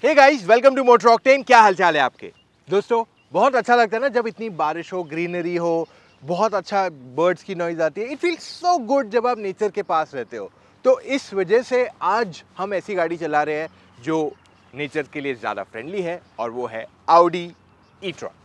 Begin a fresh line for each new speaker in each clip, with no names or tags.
Hey guys, welcome to Motor Octane. क्या हालचाल है आपके दोस्तों? बहुत अच्छा लगता है ना जब इतनी बारिश हो, ग्रीनरी हो, बहुत अच्छा बर्ड्स की नॉइज आती है। इट फील्स सो गुड जब आप नेचर के पास रहते हो। तो इस वजह से आज हम ऐसी गाड़ी चला रहे हैं जो नेचर के लिए ज़्यादा फ्रेंडली है, और वो है Audi e-tron।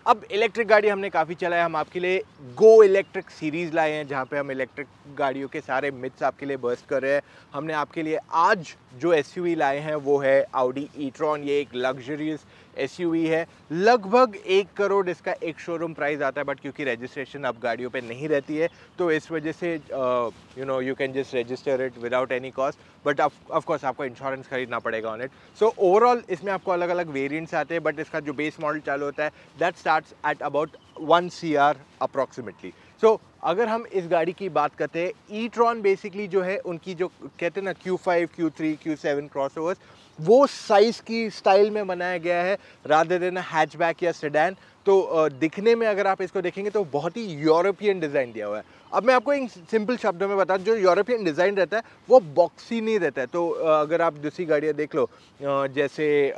अब इलेक्ट्रिक गाड़ी हमने काफ़ी चलाया, हम आपके लिए गो इलेक्ट्रिक सीरीज़ लाए हैं जहाँ पे हम इलेक्ट्रिक गाड़ियों के सारे मिथ्स आपके लिए बर्स्ट कर रहे हैं। हमने आपके लिए आज जो एसयूवी लाए हैं वो है Audi e-tron। ये एक लग्जरियस एसयूवी है, लगभग 1 करोड़ इसका एक शोरूम प्राइस आता है, बट क्योंकि रजिस्ट्रेशन अब गाड़ियों पे नहीं रहती है तो इस वजह से you can just register it without any cost, but of course आपको इंश्योरेंस खरीदना पड़ेगा ऑन इट। सो ओवरऑल इसमें आपको अलग अलग वेरिएंट्स आते हैं, बट इसका जो बेस मॉडल चालू होता है that starts at about 1 CR approximately. So अगर हम इस गाड़ी की बात करते हैं, e-tron बेसिकली जो है उनकी जो कहते हैं ना Q5, Q3, Q7 क्रॉसओवर्स, वो साइज़ की स्टाइल में बनाया गया है रादर देन हैचबैक या सेडान। तो दिखने में अगर आप इसको देखेंगे तो बहुत ही यूरोपियन डिज़ाइन दिया हुआ है। अब मैं आपको एक सिंपल शब्दों में बताऊं, जो यूरोपियन डिज़ाइन रहता है वो बॉक्सी नहीं रहता है। तो अगर आप दूसरी गाड़ियाँ देख लो, जैसे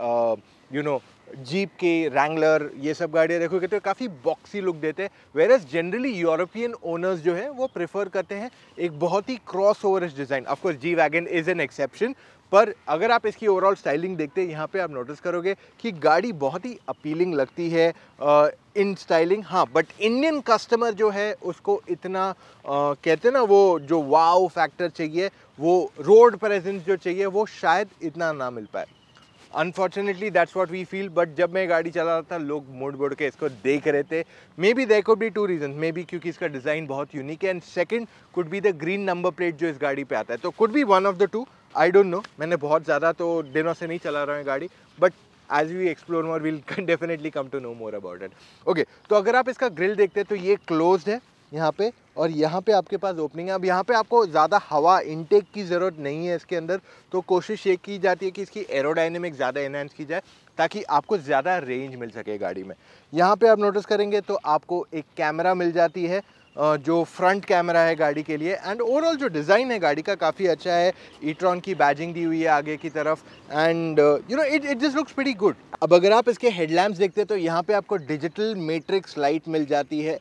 जीप के रैंगलर, ये सब गाड़ियाँ देखोगे तो काफ़ी बॉक्सी लुक देते हैं, वेरएस जनरली यूरोपियन ओनर्स जो है वो प्रेफर करते हैं एक बहुत ही crossoverish design. Of course G wagon is an exception, पर अगर आप इसकी ओवरऑल स्टाइलिंग देखते हैं यहाँ पे आप नोटिस करोगे कि गाड़ी बहुत ही अपीलिंग लगती है इन स्टाइलिंग। हाँ, बट इंडियन कस्टमर जो है उसको इतना कहते हैं ना, वो जो वाव फैक्टर चाहिए, वो रोड प्रेजेंस जो चाहिए, वो शायद इतना ना मिल पाए। Unfortunately that's what we feel. But जब मैं गाड़ी चला रहा था लोग मुड़ मुड़ के इसको देख रहे थे। Maybe there could be 2 reason, maybe क्योंकि इसका डिज़ाइन बहुत यूनिक है, and second could be the green number plate जो इस गाड़ी पे आता है। तो could be one of the two, I don't know. मैंने बहुत ज़्यादा तो दिनों से नहीं चला रहा हूँ गाड़ी, but as we explore more will definitely come to know more about it. Okay, तो अगर आप इसका ग्रिल देखते हैं तो ये क्लोज्ड है यहाँ पे, और यहाँ पे आपके पास ओपनिंग है। अब यहाँ पे आपको ज़्यादा हवा इनटेक की ज़रूरत नहीं है इसके अंदर, तो कोशिश ये की जाती है कि इसकी एरोडायनेमिक ज़्यादा एनहांस की जाए ताकि आपको ज़्यादा रेंज मिल सके गाड़ी में। यहाँ पे आप नोटिस करेंगे तो आपको एक कैमरा मिल जाती है, जो फ्रंट कैमरा है गाड़ी के लिए, एंड ओवरऑल जो डिज़ाइन है गाड़ी का काफ़ी अच्छा है। e-tron की बैजिंग दी हुई है आगे की तरफ, and it just looks pretty good. अब अगर आप इसके हेडलैम्प्स देखते हैं तो यहाँ पे आपको डिजिटल मैट्रिक्स लाइट मिल जाती है।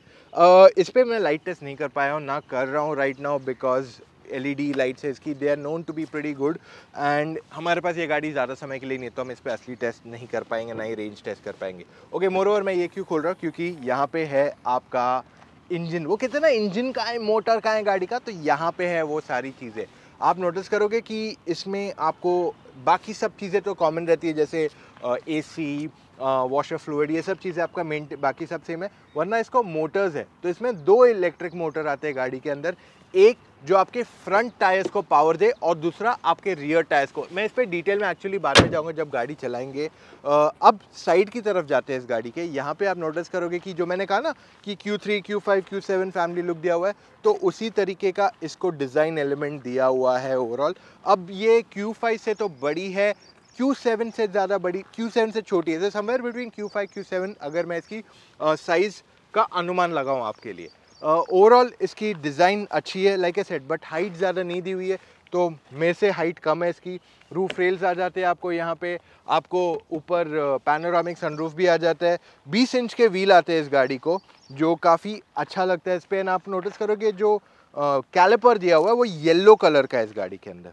इस पर मैं लाइट टेस्ट नहीं कर पाया हूँ, ना कर रहा हूँ right now, because LED lights है इसकी, they are known to be pretty good, and हमारे पास ये गाड़ी ज़्यादा समय के लिए नहीं है तो हम इस पर असली टेस्ट नहीं कर पाएंगे, ना ही रेंज टेस्ट कर पाएंगे। ओके, मोरओवर मैं ये क्यों खोल रहा हूँ, क्योंकि यहाँ पे है आपका इंजन। वो कहते हैं ना, इंजन का है, मोटर का है गाड़ी का, तो यहाँ पे है वो सारी चीज़ें। आप नोटिस करोगे कि इसमें आपको बाकी सब चीज़ें तो कॉमन रहती है, जैसे AC, वॉशर फ्लूइड, ये सब चीज़ें आपका बाकी सब सेम है, वरना इसको मोटर्स है। तो इसमें 2 इलेक्ट्रिक मोटर आते हैं गाड़ी के अंदर, एक जो आपके फ्रंट टायर्स को पावर दे और दूसरा आपके रियर टायर्स को। मैं इस पर डिटेल में एक्चुअली बाद में जाऊंगा जब गाड़ी चलाएंगे। अब साइड की तरफ जाते हैं इस गाड़ी के। यहाँ पे आप नोटिस करोगे कि जो मैंने कहा ना कि Q3, Q5, Q7 family look दिया हुआ है, तो उसी तरीके का इसको डिज़ाइन एलिमेंट दिया हुआ है ओवरऑल। अब ये Q5 से तो बड़ी है, Q7 से ज़्यादा बड़ी, Q7 से छोटी है, समवेयर बिटवीन Q5, Q7 अगर मैं इसकी साइज़ का अनुमान लगाऊं आपके लिए। ओवरऑल इसकी डिज़ाइन अच्छी है like a set, but height ज़्यादा नहीं दी हुई है, तो मेरे से हाइट कम है इसकी। रूफ रेल्स आ जाते हैं आपको यहाँ पे, आपको ऊपर पैनोरामिक सनरूफ भी आ जाता है। 20 इंच के व्हील आते हैं इस गाड़ी को, जो काफ़ी अच्छा लगता है इस पर। आप नोटिस करोगे जो कैलिपर दिया हुआ है वो येलो कलर का है इस गाड़ी के अंदर।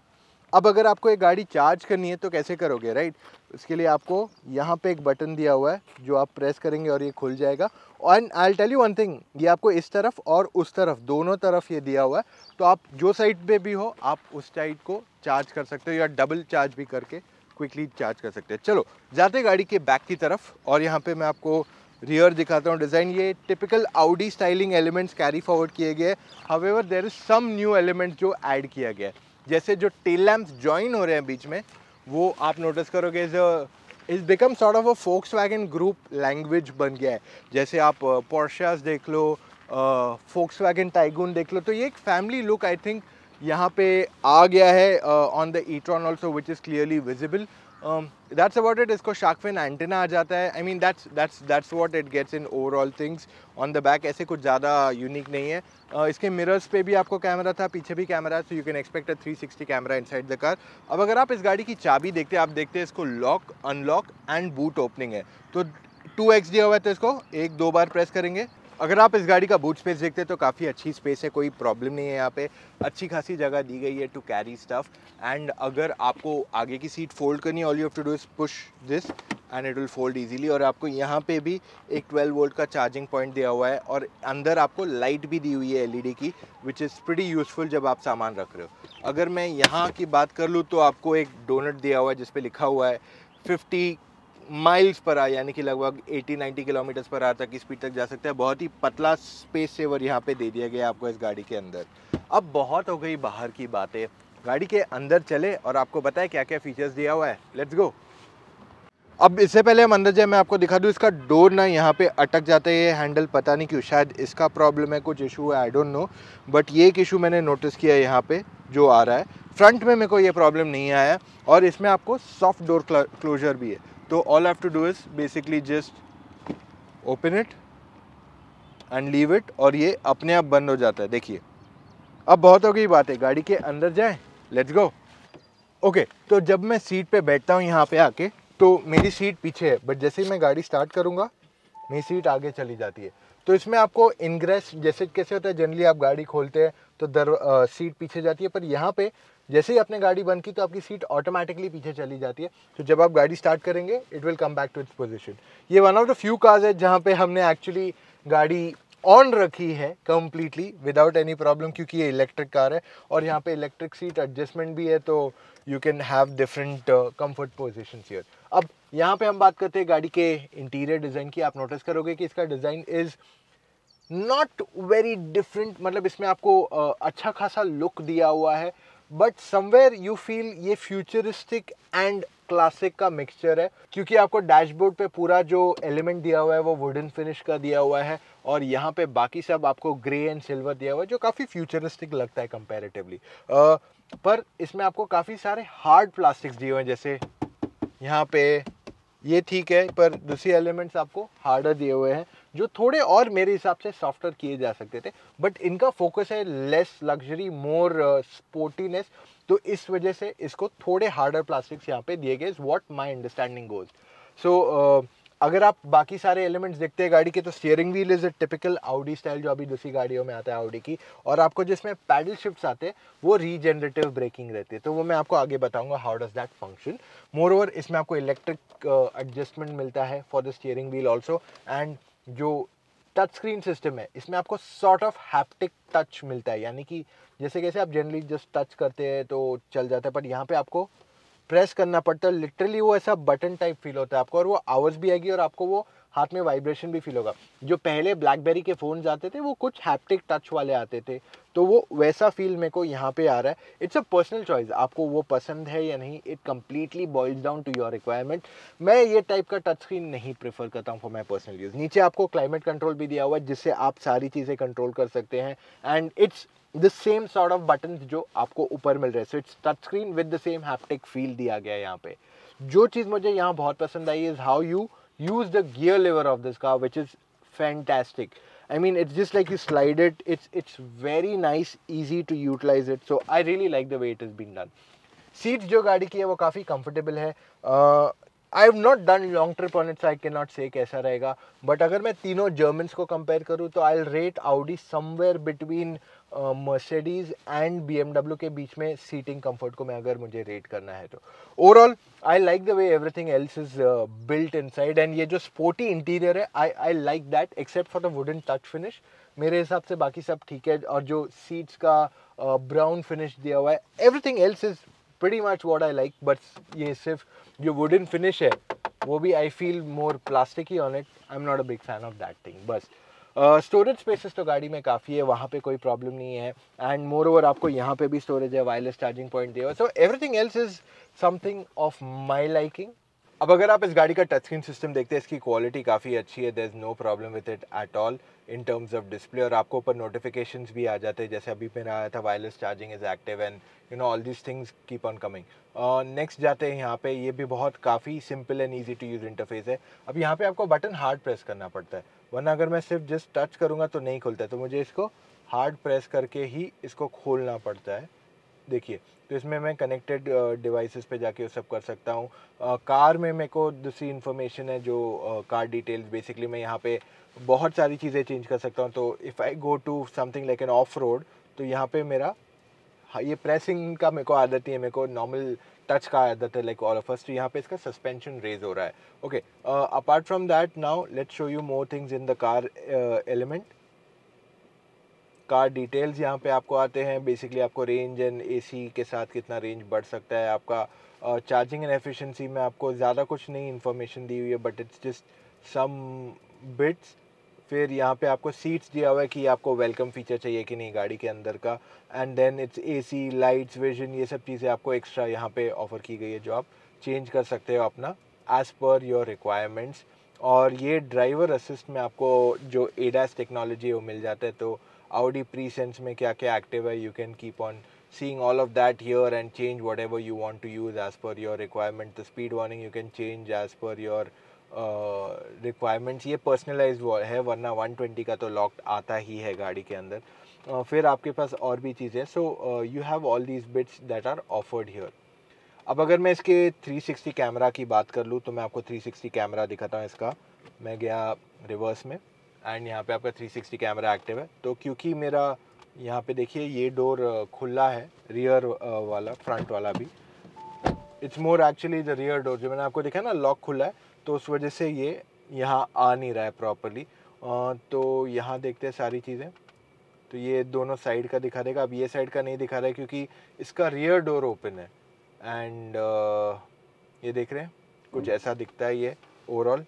अब अगर आपको एक गाड़ी चार्ज करनी है तो कैसे करोगे, राइट? इसके लिए आपको यहाँ पे एक बटन दिया हुआ है जो आप प्रेस करेंगे और ये खुल जाएगा। And I will tell you one thing, ये आपको इस तरफ और उस तरफ दोनों तरफ ये दिया हुआ है, तो आप जो साइड पे भी हो आप उस साइड को चार्ज कर सकते हो, या डबल चार्ज भी करके क्विकली चार्ज कर सकते हैं। चलो जाते गाड़ी के बैक की तरफ, और यहाँ पे मैं आपको रियर दिखाता हूँ डिज़ाइन। ये typical Audi styling elements carry forward किए गए, however there is some new element जो ऐड किया गया है। जैसे जो टेल लैम्प्स जॉइन हो रहे हैं बीच में, वो आप नोटिस करोगे is become sort of a Volkswagen group language बन गया है। जैसे आप पोर्शास देख लो, Volkswagen टाइगून देख लो, तो ये एक फैमिली लुक आई थिंक यहाँ पे आ गया है on the e-tron also which is clearly visible. That's about it. इसको शार्क फिन एंटेना आ जाता है. I mean that's what it gets in overall things on the back. ऐसे कुछ ज़्यादा यूनिक नहीं है. इसके मिरर्स पे भी आपको कैमरा था, पीछे भी कैमरा है, so you can expect a 360 camera inside the car. अब अगर आप इस गाड़ी की चाबी देखते हैं, आप देखते हैं इसको lock, unlock and boot opening है. तो 2x दिया हुआ है, तो इसको 1-2 बार प्रेस करेंगे. अगर आप इस गाड़ी का बूट स्पेस देखते हैं तो काफ़ी अच्छी स्पेस है, कोई प्रॉब्लम नहीं है. यहाँ पे अच्छी खासी जगह दी गई है टू कैरी स्टफ. एंड अगर आपको आगे की सीट फोल्ड करनी है, all you have to do is push this and it will fold easily. और आपको यहाँ पे भी एक 12 वोल्ट का चार्जिंग पॉइंट दिया हुआ है और अंदर आपको लाइट भी दी हुई है LED की, विच इज़ प्रीटी यूजफुल जब आप सामान रख रहे हो. अगर मैं यहाँ की बात कर लूँ तो आपको एक डोनट दिया हुआ है जिस पे लिखा हुआ है 50 माइल्स पर आवर, यानी कि लगभग 80-90 किलोमीटर्स पर आवर तक की स्पीड तक जा सकता है. बहुत ही पतला स्पेस सेवर यहाँ पे दे दिया गया आपको इस गाड़ी के अंदर. अब बहुत हो गई बाहर की बातें, गाड़ी के अंदर चले और आपको बताए क्या क्या फीचर्स दिया हुआ है. Let's go. अब इससे पहले हम अंदर जाए, मैं आपको दिखा दूँ इसका डोर ना यहाँ पे अटक जाता है ये हैंडल, पता नहीं क्यों, शायद इसका प्रॉब्लम है, कुछ इशू है, आई डोंट नो. बट ये एक इशू मैंने नोटिस किया है यहाँ पे जो आ रहा है. फ्रंट में मेरे को ये प्रॉब्लम नहीं आया और इसमें आपको सॉफ्ट डोर क्लोजर भी है. तो all have to do is basically just open it and leave it और ये अपने आप बंद हो जाता है. देखिए अब बहुत हो गई बात है, गाड़ी के अंदर जाएं. Let's go. ओके, तो जब मैं सीट पे बैठता हूँ यहाँ पे आके तो मेरी सीट पीछे है, बट जैसे ही मैं गाड़ी स्टार्ट करूँगा मेरी सीट आगे चली जाती है. तो इसमें आपको इनग्रेस जैसे कैसे होता है, जनरली आप गाड़ी खोलते हैं तो सीट पीछे जाती है, पर यहाँ पे जैसे ही आपने गाड़ी बंद की तो आपकी सीट ऑटोमेटिकली पीछे चली जाती है. तो जब आप गाड़ी स्टार्ट करेंगे it will come back to its position. ये one of the few cars है जहाँ पे हमने एक्चुअली गाड़ी ऑन रखी है कंप्लीटली विदाउट एनी प्रॉब्लम, क्योंकि ये इलेक्ट्रिक कार है और यहाँ पे इलेक्ट्रिक सीट एडजस्टमेंट भी है, तो you can have different comfort positions here. अब यहाँ पे हम बात करते हैं गाड़ी के इंटीरियर डिज़ाइन की. आप नोटिस करोगे कि इसका design is not very different, मतलब इसमें आपको अच्छा खासा लुक दिया हुआ है, बट समवेयर यू फील ये फ्यूचरिस्टिक एंड क्लासिक का मिक्सचर है, क्योंकि आपको डैशबोर्ड पे पूरा जो एलिमेंट दिया हुआ है वो वुडन फिनिश का दिया हुआ है और यहाँ पे बाकी सब आपको ग्रे एंड सिल्वर दिया हुआ है जो काफ़ी फ्यूचरिस्टिक लगता है कंपैरेटिवली. पर इसमें आपको काफ़ी सारे हार्ड प्लास्टिक्स दिए हुए हैं, जैसे यहाँ पे ये ठीक है, पर दूसरे एलिमेंट्स आपको हार्डर दिए हुए हैं जो थोड़े और मेरे हिसाब से सॉफ्टर किए जा सकते थे, बट इनका फोकस है लेस लग्जरी, मोर स्पोर्टीनेस, तो इस वजह से इसको थोड़े हार्डर प्लास्टिक्स यहाँ पे दिए गए, is what my understanding goes. So अगर आप बाकी सारे एलिमेंट्स देखते हैं गाड़ी के, तो steering wheel is a typical Audi style जो अभी दूसरी गाड़ियों में आता है ऑडी की, और आपको जिसमें पैडल शिफ्ट्स आते हैं वो रीजनरेटिव ब्रेकिंग रहती है, तो वो मैं आपको आगे बताऊंगा how does that function. More over इसमें आपको इलेक्ट्रिक एडजस्टमेंट मिलता है for the steering wheel also, and जो टच स्क्रीन सिस्टम है इसमें आपको सॉर्ट ऑफ हैप्टिक टच मिलता है, यानी कि जैसे कैसे आप जनरली जस्ट टच करते हैं तो चल जाता है, बट यहाँ पे आपको प्रेस करना पड़ता है, लिटरली वो ऐसा बटन टाइप फील होता है आपको, और वो आवाज़ भी आएगी और आपको वो हाथ में वाइब्रेशन भी फील होगा. जो पहले ब्लैकबेरी के फ़ोन्स आते थे वो कुछ हैप्टिक टच वाले आते थे, तो वो वैसा फील मेरे को यहाँ पे आ रहा है. इट्स अ पर्सनल चॉइस, आपको वो पसंद है या नहीं, it completely boils down to your requirement. मैं ये टाइप का टच स्क्रीन नहीं प्रेफर करता हूँ फॉर माई पर्सनल यूज़. नीचे आपको क्लाइमेट कंट्रोल भी दिया हुआ है जिससे आप सारी चीज़ें कंट्रोल कर सकते हैं, and it's the same sort of button जो आपको ऊपर मिल रहे हैं, so it's touch screen with the same haptic feel दिया गया है यहाँ पे. जो चीज़ मुझे यहाँ बहुत पसंद आई is how you use the gear lever of this car, which is fantastic. I mean, it's just like you slide it. It's very nice, easy to utilize it. So I really like the way it is being done. Seats जो गाड़ी की है वो काफ़ी comfortable है. I have not done long trip on it, so I cannot say कैसा रहेगा. But अगर मैं तीनों Germans को compare करूँ तो I'll rate Audi somewhere between Mercedes and BMW के बीच में सीटिंग कंफर्ट को मैं अगर मुझे रेट करना है तो. Overall I like the way everything else is built inside, and ये जो स्पोर्टी इंटीरियर है I like that except for the wooden touch finish. मेरे हिसाब से बाकी सब ठीक है, और जो सीट्स का ब्राउन फिनिश दिया हुआ है, everything else is pretty much what I like, but ये सिर्फ जो वुडन फिनिश है वो भी I feel more plastic he on it. I am not a big fan of that thing. बस स्टोरेज स्पेसेस तो गाड़ी में काफ़ी है, वहाँ पे कोई प्रॉब्लम नहीं है, एंड मोर ओवर आपको यहाँ पे भी स्टोरेज है, वायरलेस चार्जिंग पॉइंट दिया हुआ है, so everything else is something of my liking. अब अगर आप इस गाड़ी का टच स्क्रीन सिस्टम देखते हैं, इसकी क्वालिटी काफ़ी अच्छी है, there is no problem with it at all in terms of display. और आपको ऊपर नोटिफिकेशंस भी आ जाते हैं, जैसे अभी मेरा आया था wireless charging is active and you know all this things keep on coming. Next जाते हैं यहाँ पे, ये भी बहुत काफ़ी simple and easy to use interface है। अब यहाँ पे आपको बटन हार्ड प्रेस करना पड़ता है, वरना अगर मैं सिर्फ जस्ट टच करूँगा तो नहीं खुलता है, तो मुझे इसको हार्ड प्रेस करके ही इसको खोलना पड़ता है। देखिए, तो इसमें मैं कनेक्टेड डिवाइसेस पे जाके वो सब कर सकता हूँ। कार में मेरे को दूसरी इन्फॉर्मेशन है, जो कार डिटेल्स, बेसिकली मैं यहाँ पे बहुत सारी चीज़ें चेंज कर सकता हूँ। तो if I go to something like an off road, तो यहाँ पे मेरा ये प्रेसिंग का मेरे को आदत ही है, मेरे को नॉर्मल टच का आदत है लाइक ऑल ऑफ अस। तो यहाँ पे इसका सस्पेंशन रेज हो रहा है। Okay, apart from that now let's show you more things in the car element. Car details यहाँ पे आपको आते हैं, बेसिकली आपको रेंज एंड एसी के साथ कितना रेंज बढ़ सकता है आपका। चार्जिंग एंड एफिशिएंसी में आपको ज़्यादा कुछ नहीं इन्फॉर्मेशन दी हुई है, but it's just some bits. फिर यहाँ पे आपको सीट्स दिया हुआ है कि आपको वेलकम फीचर चाहिए कि नहीं गाड़ी के अंदर का, and then it's AC, lights, vision, ये सब चीज़ें आपको एक्स्ट्रा यहाँ पे ऑफर की गई है, जो आप चेंज कर सकते हो अपना एज़ पर योर रिक्वायरमेंट्स। और ये ड्राइवर असिस्ट में आपको जो एडास टेक्नोलॉजी है वो मिल जाता है। तो Audi Presense में क्या क्या एक्टिव है, you can keep on seeing all of that here and change whatever you want to use as per your requirement. The speed warning you can change as per your requirements. ये personalized है, वरना 120 का तो locked आता ही है गाड़ी के अंदर। फिर आपके पास और भी चीज़ें, so you have all these bits that are offered here. अब अगर मैं इसके 360 कैमरा की बात कर लूँ, तो मैं आपको 360 कैमरा दिखाता हूँ इसका। मैं गया रिवर्स में एंड यहाँ पे आपका 360 कैमरा एक्टिव है। तो क्योंकि मेरा यहाँ पे देखिए ये डोर खुला है, रियर वाला, फ्रंट वाला भी, it's more actually the rear door, जो मैंने आपको दिखा ना लॉक खुला है, तो उस वजह से ये यहाँ आ नहीं रहा है प्रॉपरली। तो यहाँ देखते हैं सारी चीज़ें, तो ये दोनों साइड का दिखा देगा। अब ये साइड का नहीं दिखा रहा है क्योंकि इसका रियर डोर ओपन है, एंड ये देख रहे हैं कुछ ऐसा दिखता है ये ओवरऑल।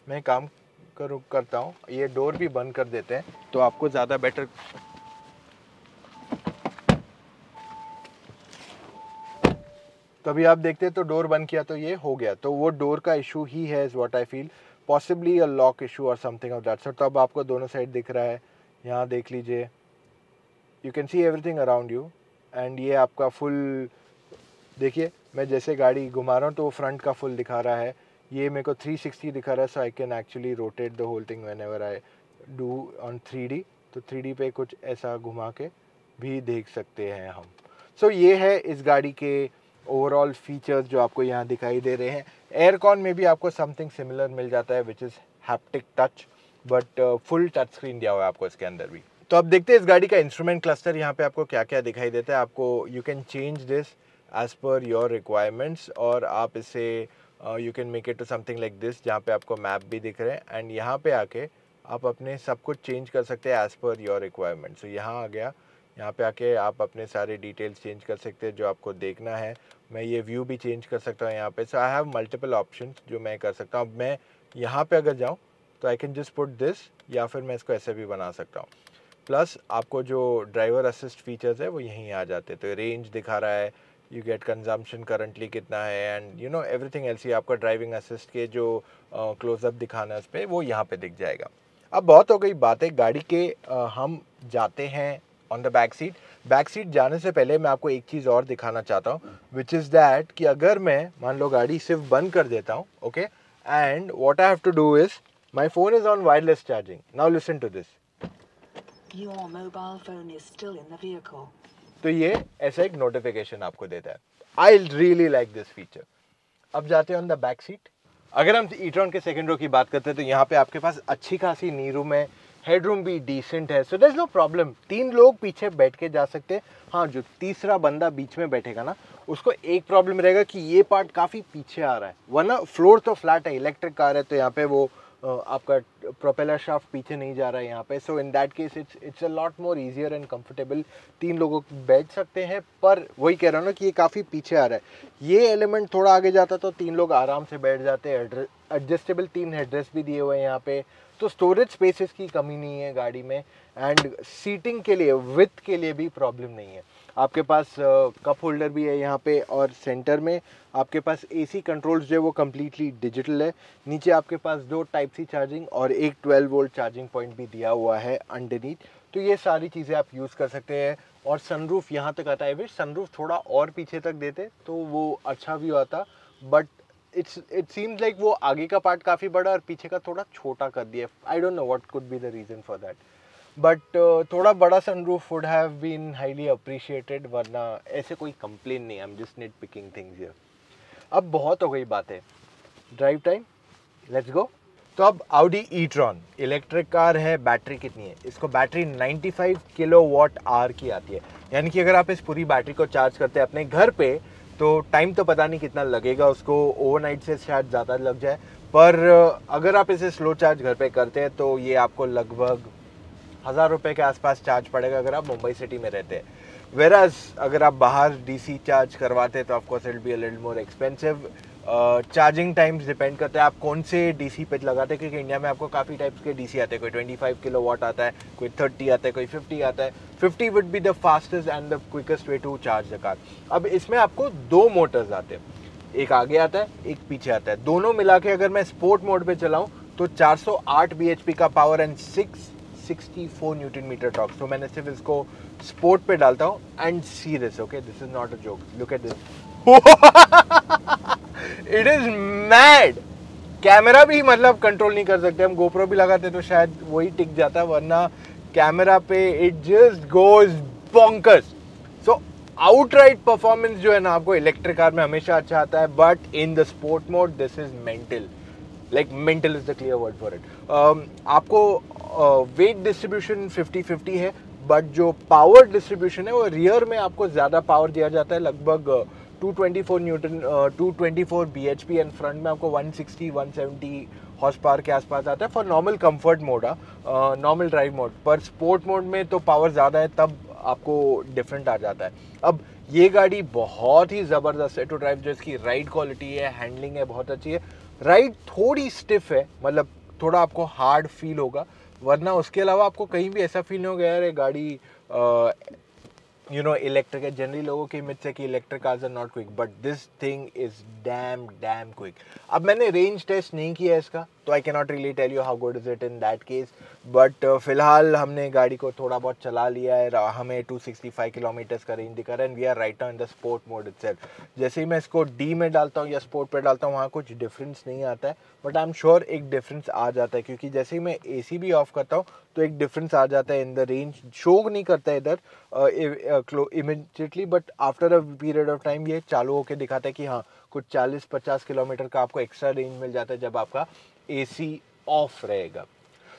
मैं काम करता हूँ, ये डोर भी बंद कर देते हैं तो आपको ज़्यादा बेटर। तो अभी आप देखते हैं तो डोर बंद किया तो ये हो गया, तो वो डोर का इशू ही है is what I feel, possibly a lock issue और समथिंग ऑफ दैट सॉर्ट। तो अब आपको दोनों साइड दिख रहा है, यहाँ देख लीजिए, you can see everything around you. And ये आपका फुल, देखिए मैं जैसे गाड़ी घुमा रहा हूँ तो वो फ्रंट का फुल दिखा रहा है, ये मेरे को 360 दिखा रहा है। So I can actually rotate the whole thing whenever I do on 3D। तो 3D पे कुछ ऐसा घुमा के भी देख सकते हैं हम। सो ये है इस गाड़ी के ओवरऑल फीचर्स जो आपको यहाँ दिखाई दे रहे हैं। एयरकॉन में भी आपको समथिंग सिमिलर मिल जाता है, which is haptic touch, but full touch screen दिया हुआ है आपको इसके अंदर भी। तो अब देखते हैं इस गाड़ी का इंस्ट्रूमेंट क्लस्टर यहाँ पे आपको क्या क्या दिखाई देता है। आपको you can change this as per your requirements, और आप इसे you can make it to something like this, जहाँ पे आपको मैप भी दिख रहे हैं, एंड यहाँ पे आके आप अपने सब कुछ चेंज कर सकते हैं एज पर योर रिक्वायरमेंट्स। तो यहाँ आ गया, यहाँ पे आके आप अपने सारे डिटेल्स चेंज कर सकते हैं जो आपको देखना है। मैं ये व्यू भी चेंज कर सकता हूँ यहाँ पे। सो आई हैव मल्टीपल ऑप्शंस जो मैं कर सकता हूँ। अब मैं यहाँ पे अगर जाऊँ तो I can just put this, या फिर मैं इसको ऐसे भी बना सकता हूँ। प्लस आपको जो ड्राइवर असिस्ट फीचर्स है वो यहीं आ जाते हैं। तो रेंज दिखा रहा है, यू गेट कंजम्पशन करंटली कितना है, and you know everything else. ये आपका ड्राइविंग असिस्ट के जो क्लोजअप दिखाना है उस पर, वो यहाँ पे दिख जाएगा। अब बहुत हो गई बातें गाड़ी के, हम जाते हैं on the back seat. Back seat जाने से पहले मैं आपको एक चीज़ और दिखाना चाहता हूँ, विच इज़ दैट कि अगर मैं मान लो गाड़ी सिर्फ बंद कर देता हूँ, okay, and what I have to do is, my phone is on wireless charging. Now listen to this.
Your mobile phone is still in the vehicle.
तो ये ऐसा एक नोटिफिकेशन आपको देता है। I really like this feature. अब जाते हैं ऑन द बैक सीट। अगर हम ई-ट्रॉन के सेकंड रो की बात करते हैं तो यहाँ पे आपके पास अच्छी खासी नी रूम है, हेडरूम भी डिसेंट है, so there is no problem. 3 लोग पीछे बैठ के जा सकते हैं। हाँ, जो तीसरा बंदा बीच में बैठेगा ना, उसको एक प्रॉब्लम रहेगा कि ये पार्ट काफ़ी पीछे आ रहा है, वरना फ्लोर तो फ्लैट है, इलेक्ट्रिक कार है, तो यहाँ पे वो आपका प्रोपेलर शाफ्ट पीछे नहीं जा रहा है यहाँ पे। So in that case it's a lot more easier and comfortable. 3 लोगों बैठ सकते हैं, पर वही कह रहा हूँ ना कि ये काफ़ी पीछे आ रहा है। ये एलिमेंट थोड़ा आगे जाता तो 3 लोग आराम से बैठ जाते हैं। एडजस्टेबल 3 हेडरेस्ट भी दिए हुए हैं यहाँ पे, तो स्टोरेज स्पेसेस की कमी नहीं है गाड़ी में, एंड सीटिंग के लिए, विथ के लिए भी प्रॉब्लम नहीं है। आपके पास कप होल्डर भी है यहाँ पे, और सेंटर में आपके पास एसी कंट्रोल्स जो है वो कम्प्लीटली डिजिटल है। नीचे आपके पास 2 टाइप सी चार्जिंग और एक 12 वोल्ट चार्जिंग पॉइंट भी दिया हुआ है अंडरनीथ। तो ये सारी चीज़ें आप यूज़ कर सकते हैं। और सनरूफ यहाँ तक आता है। विश सनरूफ थोड़ा और पीछे तक देते तो वो अच्छा व्यू आता, बट इट सीम्स लाइक वो आगे का पार्ट काफ़ी बड़ा और पीछे का थोड़ा छोटा कर दिया। I don't know what could be the reason for that, but थोड़ा बड़ा sunroof would have been highly appreciated, वरना ऐसे कोई कंप्लेन नहीं। I am just nitpicking things here. अब बहुत हो गई बातें, ड्राइव टाइम, लेट्स गो। तो अब Audi e-tron इलेक्ट्रिक कार है। बैटरी कितनी है? इसको बैटरी 95 किलोवाट आवर की आती है, यानी कि अगर आप इस पूरी बैटरी को चार्ज करते हैं अपने घर पे तो टाइम तो पता नहीं कितना लगेगा उसको, ओवरनाइट से शायद ज़्यादा लग जाए, पर अगर आप इसे स्लो चार्ज घर पे करते हैं तो ये आपको लगभग 1000 रुपये के आसपास चार्ज पड़ेगा अगर आप मुंबई सिटी में रहते हैं। वेराज अगर आप बाहर डीसी चार्ज करवाते हैं तो of course it be a little more expensive. Charging times depend करते हैं आप कौन से डीसी पे लगाते हैं, क्योंकि इंडिया में आपको काफ़ी टाइप्स के डीसी आते हैं। कोई 25 किलोवाट आता है, कोई 30 आता है, कोई 50 आता है। 50 would be the fastest and the quickest way to charge the car. अब इसमें आपको 2 मोटर्स आते हैं, एक आगे आता है, एक पीछे आता है। दोनों मिला के अगर मैं स्पोर्ट मोड पे चलाऊँ तो 408 bhp का power and 664 newton meter torque. तो मैंने सिर्फ इसको स्पोर्ट पे डालता हूँ and see this, okay, this is not a joke, look at this. It is mad. Camera भी मतलब कंट्रोल नहीं कर सकते हम, गोप्रो भी लगाते तो शायद वही टिक जाता, वरना कैमरा पे it just goes bonkers. So outright performance जो है ना आपको इलेक्ट्रिक कार में हमेशा अच्छा आता है, but in the sport mode this is mental, like mental is the clear word for it. आपको वेट डिस्ट्रीब्यूशन 50-50 है, बट जो पावर डिस्ट्रीब्यूशन है वो रियर में आपको ज़्यादा पावर दिया जाता है, लगभग 224 bhp, एंड फ्रंट में आपको 160-170 हॉर्स पावर के आसपास आता है for normal comfort mode, normal drive mode. पर स्पोर्ट मोड में तो पावर ज़्यादा है, तब आपको डिफरेंट आ जाता है। अब ये गाड़ी बहुत ही ज़बरदस्त है टू ड्राइव, जो इसकी राइड क्वालिटी है, हैंडलिंग है, बहुत अच्छी है। राइड थोड़ी स्टिफ है, मतलब थोड़ा आपको हार्ड फील होगा, वरना उसके अलावा आपको कहीं भी ऐसा फील नहीं होगा यार ये गाड़ी इलेक्ट्रिक है। जनरली लोगों की मिथ है कि electric cars are not quick, but this thing is damn quick. अब मैंने रेंज टेस्ट नहीं किया है इसका, तो I can not really tell you how good is it in that case, but फिलहाल हमने गाड़ी को थोड़ा बहुत चला लिया है, हमें 265 किलोमीटर्स का रेंज दिखा रहा है, and we are right now in the sport mode itself. जैसे ही मैं इसको डी में डालता हूँ या स्पोर्ट पे डालता हूँ वहाँ कुछ डिफरेंस नहीं आता है, बट आई एम श्योर एक डिफरेंस आ जाता है, क्योंकि जैसे ही मैं एसी भी ऑफ करता हूँ तो एक डिफरेंस आ जाता है इन द रेंज। शो नहीं करता है इधर immediately, but after a period of time ये चालू होकर दिखाता है कि हाँ कुछ 40-50 किलोमीटर का आपको एक्स्ट्रा रेंज मिल जाता है जब आपका एसी ऑफ रहेगा।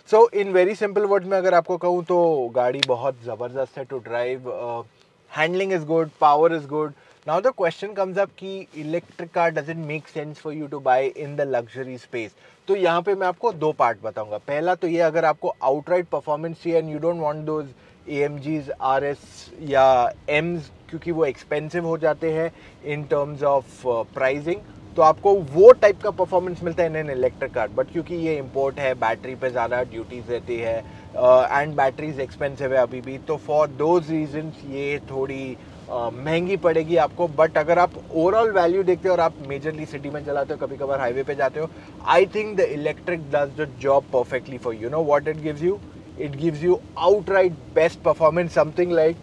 So in very simple word में अगर आपको कहूँ तो गाड़ी बहुत ज़बरदस्त है to drive, handling is good, power is good. Now the question comes up कि electric car doesn't make sense for you to buy in the luxury space. तो यहाँ पे मैं आपको 2 पार्ट बताऊंगा। पहला तो ये, अगर आपको आउटराइट परफॉर्मेंस चाहिए and you don't want those AMGs, RS या M's, क्योंकि वो एक्सपेंसिव हो जाते हैं इन टर्म्स ऑफ प्राइसिंग, तो आपको वो टाइप का परफॉर्मेंस मिलता है इन इलेक्ट्रिक कार। बट क्योंकि ये इंपोर्ट है, बैटरी पे ज़्यादा ड्यूटीज रहती है एंड बैटरीज एक्सपेंसिव है अभी भी, तो फॉर दोज रीजंस ये थोड़ी महंगी पड़ेगी आपको। बट अगर आप ओवरऑल वैल्यू देखते हो और आप मेजरली सिटी में चलाते हो, कभी कभार हाईवे पे जाते हो, I think the electric does the job perfectly for you. Know what it gives you? It gives you outright best performance, something like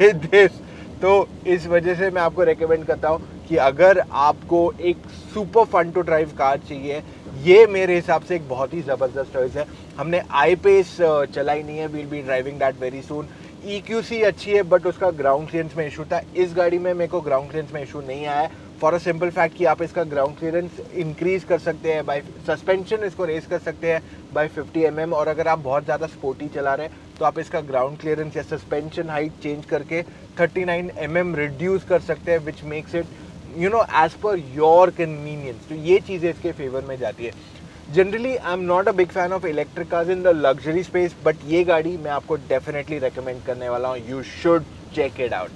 this. तो इस वजह से मैं आपको रेकमेंड करता हूँ कि अगर आपको एक super fun to drive car चाहिए, ये मेरे हिसाब से एक बहुत ही ज़बरदस्त चॉइस है। हमने आई-पेस चलाई नहीं है, we'll be driving that very soon. EQC अच्छी है, बट उसका ग्राउंड क्लियरेंस में इशू था। इस गाड़ी में मेरे को ग्राउंड क्लियरेंस में इशू नहीं आया है, फॉर अ सिंपल फैक्ट कि आप इसका ग्राउंड क्लियरेंस इंक्रीज कर सकते हैं बाय सस्पेंशन, इसको रेस कर सकते हैं बाय 50 mm, और अगर आप बहुत ज़्यादा स्पोर्टी चला रहे हैं तो आप इसका ग्राउंड क्लियरेंस या सस्पेंशन हाइट चेंज करके 39 mm रिड्यूस कर सकते हैं, which makes it as per your convenience. तो ये चीज़ें इसके फेवर में जाती है। Generally I am not a big fan of electric cars in the luxury space, but ये गाड़ी मैं आपको डेफिनेटली रेकमेंड करने वाला हूँ, you should check it out.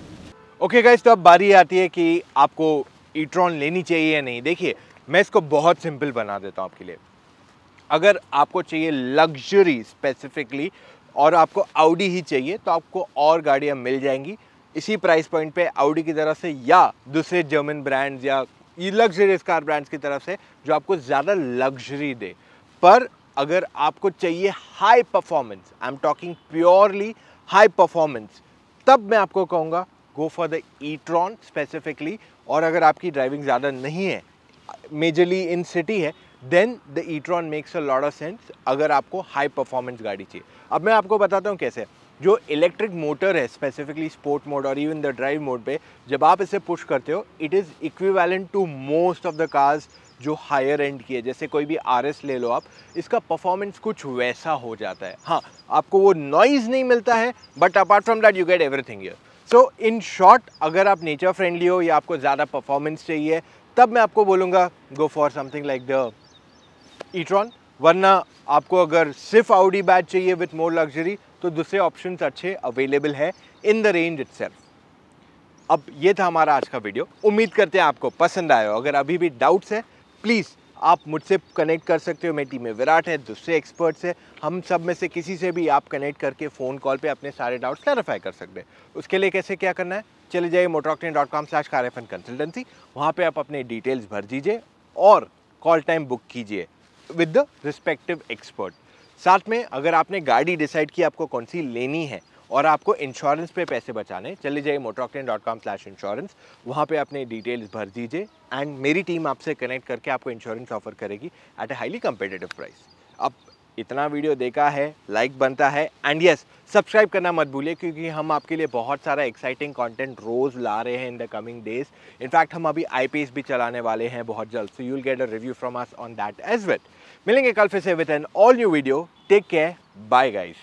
Okay guys, तो अब बारी आती है कि आपको e-tron लेनी चाहिए या नहीं। देखिए, मैं इसको बहुत सिंपल बना देता हूँ आपके लिए। अगर आपको चाहिए लग्जरी स्पेसिफिकली और आपको Audi ही चाहिए, तो आपको और गाड़ियाँ मिल जाएंगी। इसी प्राइस पॉइंट पे Audi की तरफ से या दूसरे जर्मन ब्रांड्स या लग्जरियस कार ब्रांड्स की तरफ से जो आपको ज़्यादा लग्जरी दे। पर अगर आपको चाहिए high performance, I am talking purely high performance, तब मैं आपको कहूँगा go for the e-tron specifically. और अगर आपकी ड्राइविंग ज़्यादा नहीं है, मेजरली इन सिटी है, then the e-tron makes a lot of sense अगर आपको हाई परफॉर्मेंस गाड़ी चाहिए। अब मैं आपको बताता हूँ कैसे। जो इलेक्ट्रिक मोटर है स्पेसिफिकली स्पोर्ट मोड और इवन द ड्राइव मोड पे जब आप इसे पुश करते हो, it is equivalent to most of the cars जो हायर एंड की है। जैसे कोई भी RS ले लो आप, इसका परफॉर्मेंस कुछ वैसा हो जाता है। हाँ, आपको वो नॉइज़ नहीं मिलता है, but apart from that you get everything here. So in short, अगर आप नेचर फ्रेंडली हो या आपको ज़्यादा परफॉर्मेंस चाहिए, तब मैं आपको बोलूँगा go for something like the e-tron। वरना आपको अगर सिर्फ Audi बैच चाहिए विथ मोर लग्जरी, तो दूसरे ऑप्शंस अच्छे अवेलेबल है इन द रेंज इटसेल्फ। अब ये था हमारा आज का वीडियो। उम्मीद करते हैं आपको पसंद आया हो। अगर अभी भी डाउट्स है, प्लीज़ आप मुझसे कनेक्ट कर सकते हो। मेरी टीम में विराट है, दूसरे एक्सपर्ट्स है, हम सब में से किसी से भी आप कनेक्ट करके फ़ोन कॉल पे अपने सारे डाउट्स क्लैरिफाई कर सकते हैं। उसके लिए कैसे क्या करना है, चले जाइए motoroctane.com/car-fan-consultancy। वहाँ पे आप अपने डिटेल्स भर दीजिए और कॉल टाइम बुक कीजिए विद द रिस्पेक्टिव एक्सपर्ट। साथ में अगर आपने गाड़ी डिसाइड की आपको कौन सी लेनी है और आपको इंश्योरेंस पे पैसे बचाने, चले जाइए motoroctane.com/insurance। वहाँ पे अपने डिटेल्स भर दीजिए एंड मेरी टीम आपसे कनेक्ट करके आपको इंश्योरेंस ऑफर करेगी at a highly competitive price. अब इतना वीडियो देखा है, लाइक बनता है एंड यस, सब्सक्राइब करना मत भूलिए, क्योंकि हम आपके लिए बहुत सारा एक्साइटिंग कंटेंट रोज़ ला रहे हैं in the coming days. In fact हम अभी I-Pace भी चलाने वाले हैं बहुत जल्द, so you will get a review from us on that as well. मिलेंगे कल फिर से with an all new video. Take care, bye guys.